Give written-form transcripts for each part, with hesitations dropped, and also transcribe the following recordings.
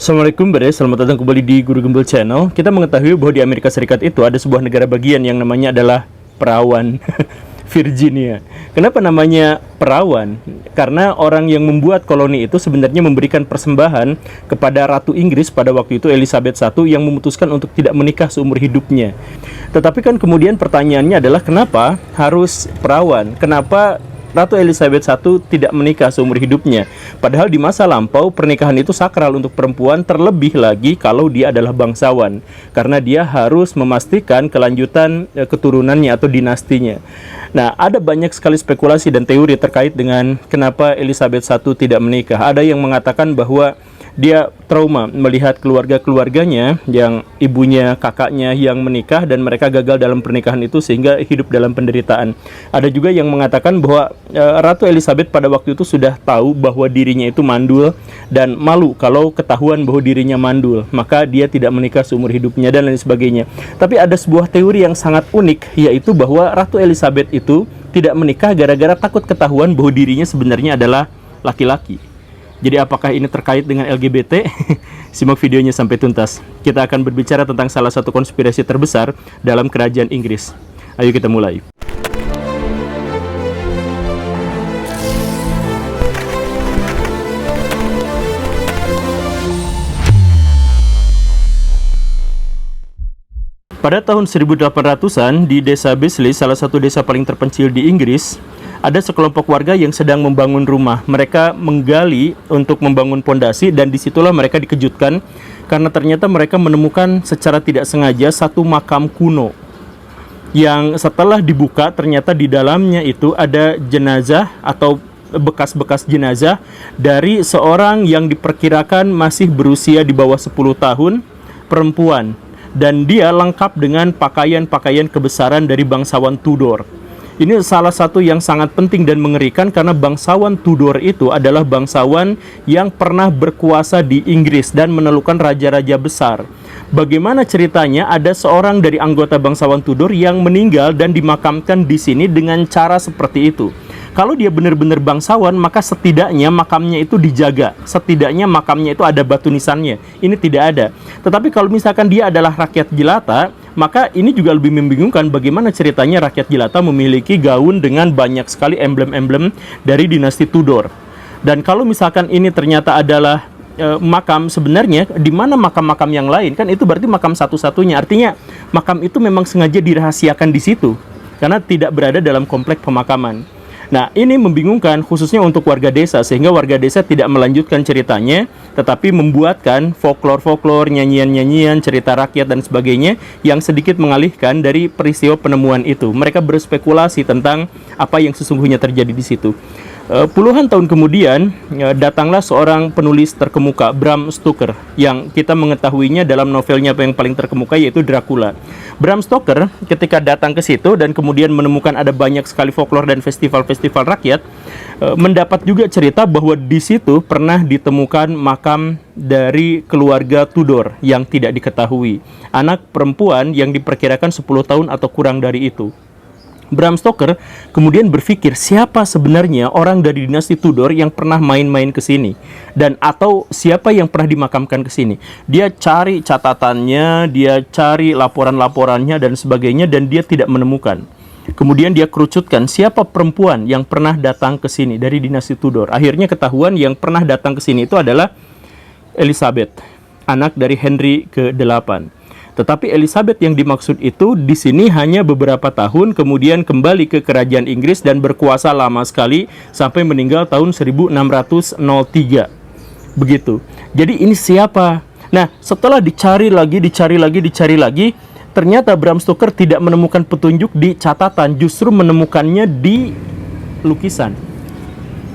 Assalamualaikum selamat datang kembali di Guru Gembel Channel. Kita mengetahui bahwa di Amerika Serikat itu ada sebuah negara bagian yang namanya adalah Perawan Virginia. Kenapa namanya Perawan? Karena orang yang membuat koloni itu sebenarnya memberikan persembahan kepada Ratu Inggris pada waktu itu Elizabeth I yang memutuskan untuk tidak menikah seumur hidupnya. Tetapi kan kemudian pertanyaannya adalah kenapa harus perawan? Kenapa Ratu Elizabeth I tidak menikah seumur hidupnya? Padahal di masa lampau pernikahan itu sakral untuk perempuan, terlebih lagi kalau dia adalah bangsawan, karena dia harus memastikan kelanjutan keturunannya atau dinastinya. Nah, ada banyak sekali spekulasi dan teori terkait dengan kenapa Elizabeth I tidak menikah. Ada yang mengatakan bahwa dia trauma melihat keluarga-keluarganya yang ibunya, kakaknya yang menikah dan mereka gagal dalam pernikahan itu sehingga hidup dalam penderitaan. Ada juga yang mengatakan bahwa Ratu Elizabeth pada waktu itu sudah tahu bahwa dirinya itu mandul dan malu kalau ketahuan bahwa dirinya mandul, maka dia tidak menikah seumur hidupnya dan lain sebagainya. Tapi ada sebuah teori yang sangat unik, yaitu bahwa Ratu Elizabeth itu tidak menikah gara-gara takut ketahuan bahwa dirinya sebenarnya adalah laki-laki. Jadi apakah ini terkait dengan LGBT? Simak videonya sampai tuntas. Kita akan berbicara tentang salah satu konspirasi terbesar dalam kerajaan Inggris. Ayo kita mulai. Pada tahun 1800-an di desa Beasley, salah satu desa paling terpencil di Inggris, ada sekelompok warga yang sedang membangun rumah. Mereka menggali untuk membangun pondasi dan disitulah mereka dikejutkan karena ternyata mereka menemukan secara tidak sengaja satu makam kuno yang setelah dibuka ternyata di dalamnya itu ada jenazah atau bekas-bekas jenazah dari seorang yang diperkirakan masih berusia di bawah 10 tahun, perempuan, dan dia lengkap dengan pakaian-pakaian kebesaran dari bangsawan Tudor. Ini salah satu yang sangat penting dan mengerikan karena bangsawan Tudor itu adalah bangsawan yang pernah berkuasa di Inggris dan menelukan raja-raja besar. Bagaimana ceritanya ada seorang dari anggota bangsawan Tudor yang meninggal dan dimakamkan di sini dengan cara seperti itu? Kalau dia benar-benar bangsawan, maka setidaknya makamnya itu dijaga. Setidaknya makamnya itu ada batu nisannya. Ini tidak ada. Tetapi kalau misalkan dia adalah rakyat jelata, maka ini juga lebih membingungkan bagaimana ceritanya rakyat jelata memiliki gaun dengan banyak sekali emblem-emblem dari dinasti Tudor. Dan kalau misalkan ini ternyata adalah makam, sebenarnya di mana makam-makam yang lain? Kan itu berarti makam satu-satunya. Artinya makam itu memang sengaja dirahasiakan di situ karena tidak berada dalam komplek pemakaman. Nah, ini membingungkan khususnya untuk warga desa, sehingga warga desa tidak melanjutkan ceritanya, tetapi membuatkan folklore-folklore, nyanyian-nyanyian, cerita rakyat dan sebagainya yang sedikit mengalihkan dari peristiwa penemuan itu. Mereka berspekulasi tentang apa yang sesungguhnya terjadi di situ. Puluhan tahun kemudian datanglah seorang penulis terkemuka, Bram Stoker, yang kita mengetahuinya dalam novelnya yang paling terkemuka yaitu Dracula. Bram Stoker ketika datang ke situ dan kemudian menemukan ada banyak sekali folklore dan festival-festival rakyat, mendapat juga cerita bahwa di situ pernah ditemukan makam dari keluarga Tudor yang tidak diketahui, anak perempuan yang diperkirakan 10 tahun atau kurang dari itu. Bram Stoker kemudian berpikir siapa sebenarnya orang dari dinasti Tudor yang pernah main-main ke sini dan atau siapa yang pernah dimakamkan ke sini. Dia cari catatannya, dia cari laporan-laporannya dan sebagainya dan dia tidak menemukan. Kemudian dia kerucutkan siapa perempuan yang pernah datang ke sini dari dinasti Tudor. Akhirnya ketahuan yang pernah datang ke sini itu adalah Elizabeth, anak dari Henry ke-8. Tetapi Elizabeth yang dimaksud itu di sini hanya beberapa tahun, kemudian kembali ke kerajaan Inggris dan berkuasa lama sekali sampai meninggal tahun 1603. Begitu. Jadi ini siapa? Nah, setelah dicari lagi, ternyata Bram Stoker tidak menemukan petunjuk di catatan, justru menemukannya di lukisan.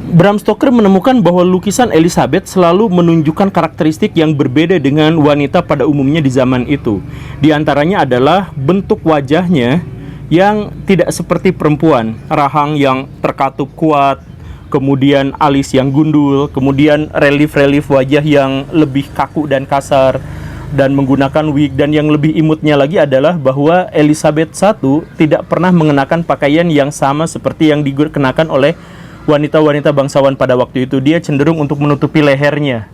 Bram Stoker menemukan bahwa lukisan Elizabeth selalu menunjukkan karakteristik yang berbeda dengan wanita pada umumnya di zaman itu. Di antaranya adalah bentuk wajahnya yang tidak seperti perempuan, rahang yang terkatup kuat, kemudian alis yang gundul, kemudian relief-relief wajah yang lebih kaku dan kasar, dan menggunakan wig. Dan yang lebih imutnya lagi adalah bahwa Elizabeth I tidak pernah mengenakan pakaian yang sama seperti yang dikenakan oleh wanita-wanita bangsawan pada waktu itu. Dia cenderung untuk menutupi lehernya.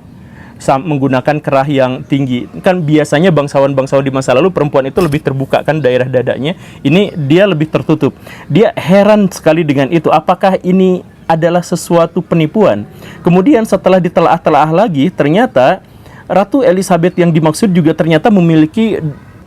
menggunakan kerah yang tinggi. Kan biasanya bangsawan-bangsawan di masa lalu perempuan itu lebih terbuka kan daerah dadanya. Ini dia lebih tertutup. Dia heran sekali dengan itu. Apakah ini adalah sesuatu penipuan? Kemudian setelah ditelaah-telaah lagi, ternyata Ratu Elizabeth yang dimaksud juga ternyata memiliki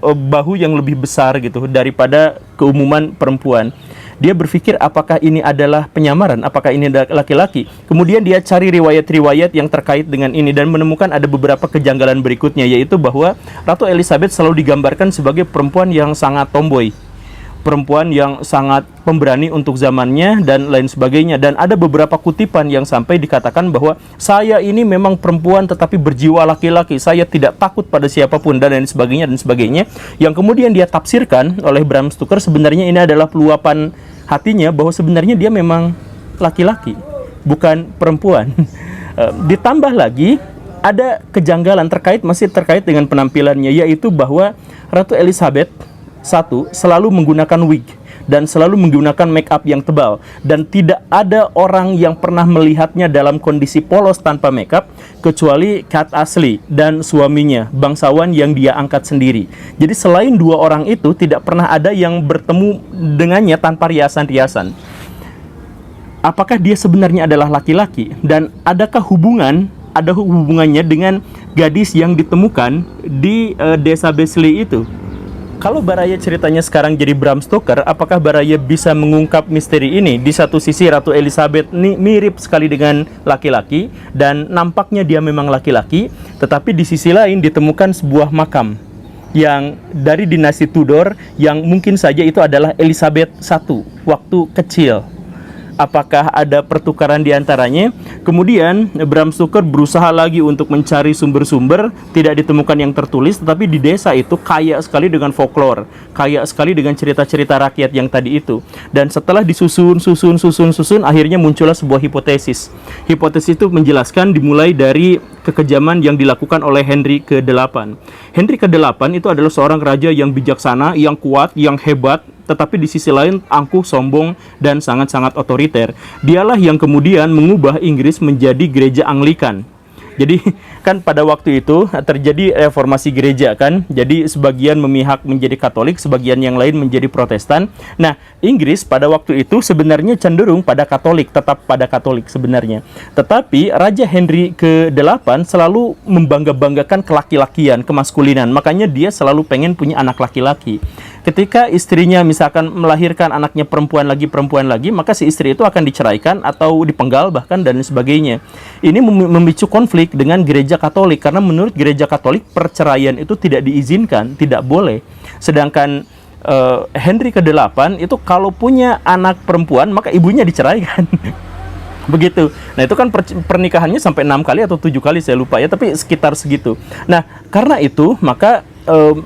bahu yang lebih besar gitu daripada keumuman perempuan. Dia berpikir apakah ini adalah penyamaran, apakah ini adalah laki-laki. Kemudian dia cari riwayat-riwayat yang terkait dengan ini dan menemukan ada beberapa kejanggalan berikutnya, yaitu bahwa Ratu Elizabeth selalu digambarkan sebagai perempuan yang sangat tomboy, perempuan yang sangat pemberani untuk zamannya dan lain sebagainya. Dan ada beberapa kutipan yang sampai dikatakan bahwa saya ini memang perempuan tetapi berjiwa laki-laki, saya tidak takut pada siapapun dan lain sebagainya, yang kemudian dia tafsirkan oleh Bram Stoker sebenarnya ini adalah peluapan hatinya bahwa sebenarnya dia memang laki-laki, bukan perempuan. Ditambah lagi ada kejanggalan masih terkait dengan penampilannya, yaitu bahwa Ratu Elizabeth selalu menggunakan wig dan selalu menggunakan make up yang tebal, dan tidak ada orang yang pernah melihatnya dalam kondisi polos tanpa make up kecuali Kate Ashley dan suaminya, bangsawan yang dia angkat sendiri. Jadi selain dua orang itu tidak pernah ada yang bertemu dengannya tanpa riasan-riasan. Apakah dia sebenarnya adalah laki-laki, dan adakah hubungannya dengan gadis yang ditemukan di desa Besley itu? Kalau Baraya ceritanya sekarang jadi Bram Stoker, apakah Baraya bisa mengungkap misteri ini? Di satu sisi Ratu Elizabeth ini mirip sekali dengan laki-laki dan nampaknya dia memang laki-laki, tetapi di sisi lain ditemukan sebuah makam yang dari dinasti Tudor yang mungkin saja itu adalah Elizabeth I waktu kecil. Apakah ada pertukaran di antaranya? Kemudian Bram Stoker berusaha lagi untuk mencari sumber-sumber, tidak ditemukan yang tertulis, tetapi di desa itu kaya sekali dengan folklore, kaya sekali dengan cerita-cerita rakyat yang tadi itu. Dan setelah disusun, akhirnya muncullah sebuah hipotesis. Hipotesis itu menjelaskan dimulai dari kekejaman yang dilakukan oleh Henry ke-8. Henry ke-8 itu adalah seorang raja yang bijaksana, yang kuat, yang hebat, tetapi di sisi lain angkuh, sombong, dan sangat-sangat otoriter. Dialah yang kemudian mengubah Inggris menjadi gereja Anglikan. Jadi kan pada waktu itu terjadi reformasi gereja kan. Jadi sebagian memihak menjadi Katolik, sebagian yang lain menjadi Protestan. Nah, Inggris pada waktu itu sebenarnya cenderung pada Katolik, tetap pada Katolik sebenarnya. Tetapi Raja Henry ke-8 selalu membangga-banggakan kelaki-lakian, kemaskulinan. Makanya dia selalu pengen punya anak laki-laki. Ketika istrinya misalkan melahirkan anaknya perempuan lagi, maka si istri itu akan diceraikan atau dipenggal bahkan dan sebagainya. Ini memicu konflik dengan gereja Katolik, karena menurut gereja Katolik perceraian itu tidak diizinkan, tidak boleh. Sedangkan Henry ke-8 itu kalau punya anak perempuan maka ibunya diceraikan. Begitu. Nah, itu kan pernikahannya sampai 6 kali atau 7 kali, saya lupa ya, tapi sekitar segitu. Nah, karena itu maka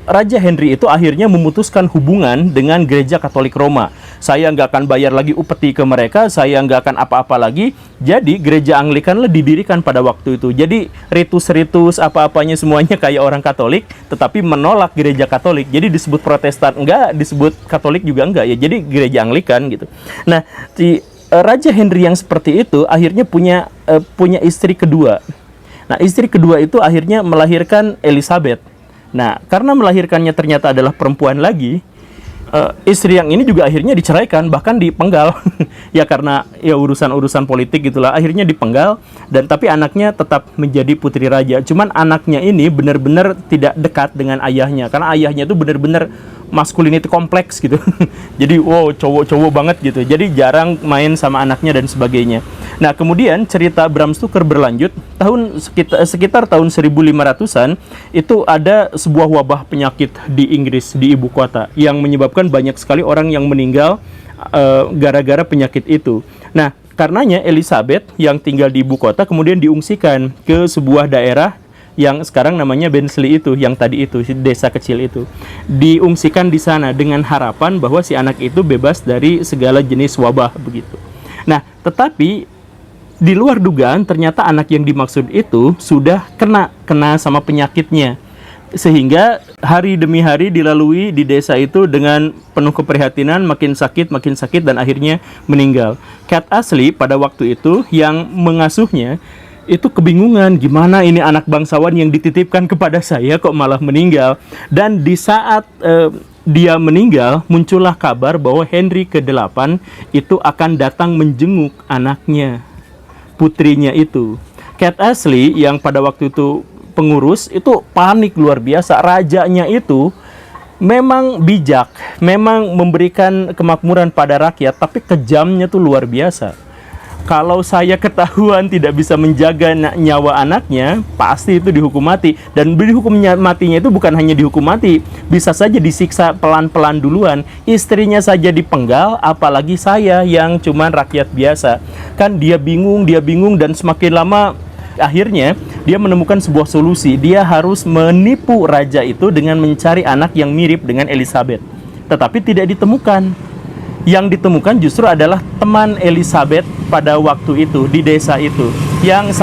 Raja Henry itu akhirnya memutuskan hubungan dengan gereja Katolik Roma. Saya nggak akan bayar lagi upeti ke mereka, saya nggak akan apa-apa lagi. Jadi gereja Anglikan didirikan pada waktu itu. Jadi ritus-ritus apa-apanya semuanya kayak orang Katolik, tetapi menolak gereja Katolik. Jadi disebut Protestan enggak, disebut Katolik juga enggak ya. Jadi gereja Anglikan gitu. Nah, Raja Henry yang seperti itu akhirnya punya istri kedua. Nah, istri kedua itu akhirnya melahirkan Elizabeth. Nah, karena melahirkannya ternyata adalah perempuan lagi, istri yang ini juga akhirnya diceraikan, bahkan dipenggal. Ya karena ya urusan-urusan politik gitulah, akhirnya dipenggal. Dan tapi anaknya tetap menjadi putri raja. Cuman anaknya ini benar-benar tidak dekat dengan ayahnya, karena ayahnya itu benar-benar masculinity kompleks gitu. Jadi wow, cowok-cowok banget gitu. Jadi jarang main sama anaknya dan sebagainya. Nah, kemudian cerita Bram Stoker berlanjut. Sekitar tahun 1500-an itu ada sebuah wabah penyakit di Inggris, di ibu kota, yang menyebabkan banyak sekali orang yang meninggal gara-gara penyakit itu. Nah, karenanya Elizabeth yang tinggal di ibu kota kemudian diungsikan ke sebuah daerah yang sekarang namanya Bensley itu, yang tadi itu, desa kecil itu. Diungsikan di sana dengan harapan bahwa si anak itu bebas dari segala jenis wabah begitu. Nah, tetapi di luar dugaan ternyata anak yang dimaksud itu sudah kena sama penyakitnya. Sehingga hari demi hari dilalui di desa itu dengan penuh keprihatinan, makin sakit dan akhirnya meninggal. Kate Ashley pada waktu itu yang mengasuhnya itu kebingungan, gimana ini anak bangsawan yang dititipkan kepada saya kok malah meninggal. Dan di saat dia meninggal, muncullah kabar bahwa Henry ke-8 itu akan datang menjenguk anaknya, putrinya itu. Kate Ashley yang pada waktu itu pengurus itu panik luar biasa. Rajanya itu memang bijak, memang memberikan kemakmuran pada rakyat, tapi kejamnya tuh luar biasa. Kalau saya ketahuan tidak bisa menjaga nyawa anaknya, pasti itu dihukum mati. Dan dihukum matinya itu bukan hanya dihukum mati, bisa saja disiksa pelan-pelan duluan. Istrinya saja dipenggal, apalagi saya yang cuman rakyat biasa. Kan dia bingung dan semakin lama akhirnya dia menemukan sebuah solusi. Dia harus menipu raja itu dengan mencari anak yang mirip dengan Elizabeth. Tetapi tidak ditemukan. Yang ditemukan justru adalah teman Elizabeth pada waktu itu di desa itu. Yang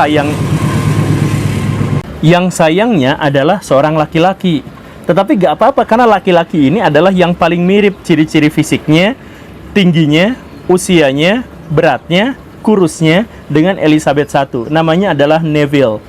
sayangnya adalah seorang laki-laki. Tetapi gak apa-apa karena laki-laki ini adalah yang paling mirip ciri-ciri fisiknya, tingginya, usianya, beratnya, kurusnya dengan Elizabeth I. Namanya adalah Neville.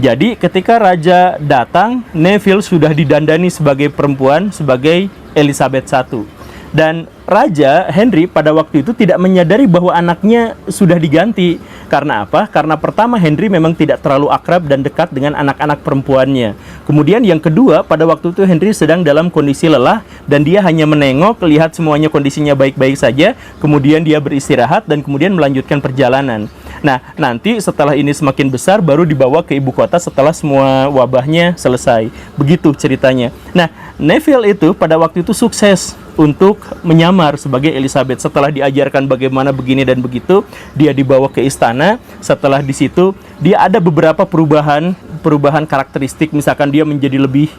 Jadi ketika raja datang, Neville sudah didandani sebagai perempuan, sebagai Elizabeth I. Dan Raja Henry pada waktu itu tidak menyadari bahwa anaknya sudah diganti. Karena apa? Karena pertama, Henry memang tidak terlalu akrab dan dekat dengan anak-anak perempuannya. Kemudian yang kedua, pada waktu itu Henry sedang dalam kondisi lelah dan dia hanya menengok, lihat semuanya kondisinya baik-baik saja. Kemudian dia beristirahat dan kemudian melanjutkan perjalanan. Nah, nanti setelah ini semakin besar baru dibawa ke ibu kota setelah semua wabahnya selesai. Begitu ceritanya. Nah, Neville itu pada waktu itu sukses untuk menyamar sebagai Elizabeth. Setelah diajarkan bagaimana begini dan begitu, dia dibawa ke istana. Setelah di situ, dia ada beberapa perubahan karakteristik. Misalkan dia menjadi lebih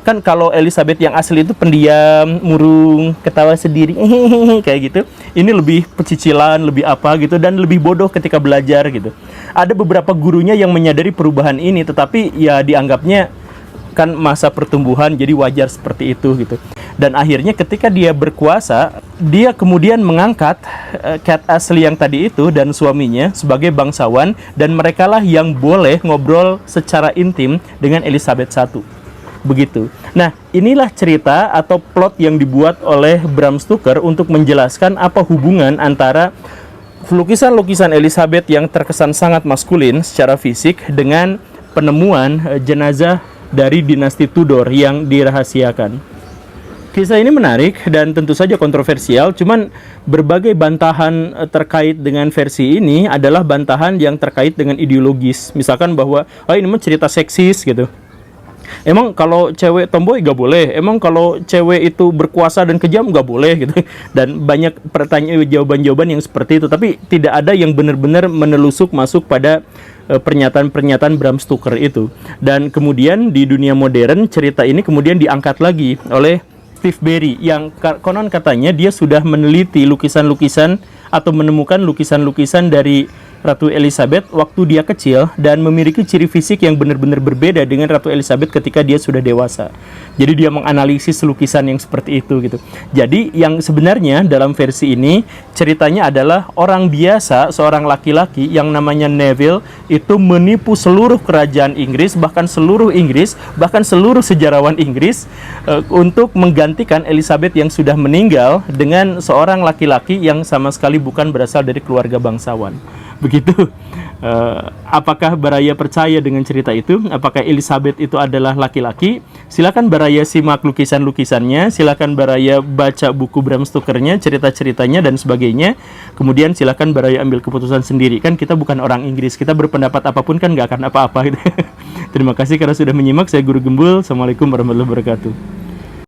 kan kalau Elizabeth yang asli itu pendiam, murung, ketawa sendiri, kayak gitu. Ini lebih pecicilan, lebih apa gitu, dan lebih bodoh ketika belajar gitu. Ada beberapa gurunya yang menyadari perubahan ini, tetapi ya dianggapnya kan masa pertumbuhan, jadi wajar seperti itu gitu. Dan akhirnya ketika dia berkuasa, dia kemudian mengangkat Kate Ashley yang tadi itu dan suaminya sebagai bangsawan, dan merekalah yang boleh ngobrol secara intim dengan Elizabeth I. Begitu. Nah, inilah cerita atau plot yang dibuat oleh Bram Stoker untuk menjelaskan apa hubungan antara lukisan-lukisan Elizabeth yang terkesan sangat maskulin secara fisik dengan penemuan jenazah dari dinasti Tudor yang dirahasiakan. Kisah ini menarik dan tentu saja kontroversial, cuman berbagai bantahan terkait dengan versi ini adalah bantahan yang terkait dengan ideologis. Misalkan bahwa ini mah cerita seksis gitu. Emang kalau cewek tomboy gak boleh, emang kalau cewek itu berkuasa dan kejam gak boleh gitu. Dan banyak pertanyaan, jawaban-jawaban yang seperti itu. Tapi tidak ada yang benar-benar menelusuk masuk pada pernyataan-pernyataan Bram Stoker itu. Dan kemudian di dunia modern cerita ini kemudian diangkat lagi oleh Steve Berry yang konon katanya dia sudah meneliti lukisan-lukisan atau menemukan lukisan-lukisan dari Ratu Elizabeth waktu dia kecil dan memiliki ciri fisik yang benar-benar berbeda dengan Ratu Elizabeth ketika dia sudah dewasa. Jadi dia menganalisis lukisan yang seperti itu gitu. Jadi yang sebenarnya dalam versi ini ceritanya adalah orang biasa, seorang laki-laki yang namanya Neville itu menipu seluruh kerajaan Inggris, bahkan seluruh Inggris, bahkan seluruh sejarawan Inggris untuk menggantikan Elizabeth yang sudah meninggal dengan seorang laki-laki yang sama sekali bukan berasal dari keluarga bangsawan. Begitu. Apakah Baraya percaya dengan cerita itu? Apakah Elizabeth itu adalah laki-laki? Silakan Baraya simak lukisan-lukisannya, silakan Baraya baca buku Bram Stokernya, cerita-ceritanya dan sebagainya. Kemudian silakan Baraya ambil keputusan sendiri. Kan kita bukan orang Inggris, kita berpendapat apapun kan nggak akan apa-apa gitu. Terima kasih karena sudah menyimak. Saya Guru Gembul. Assalamualaikum warahmatullahi wabarakatuh.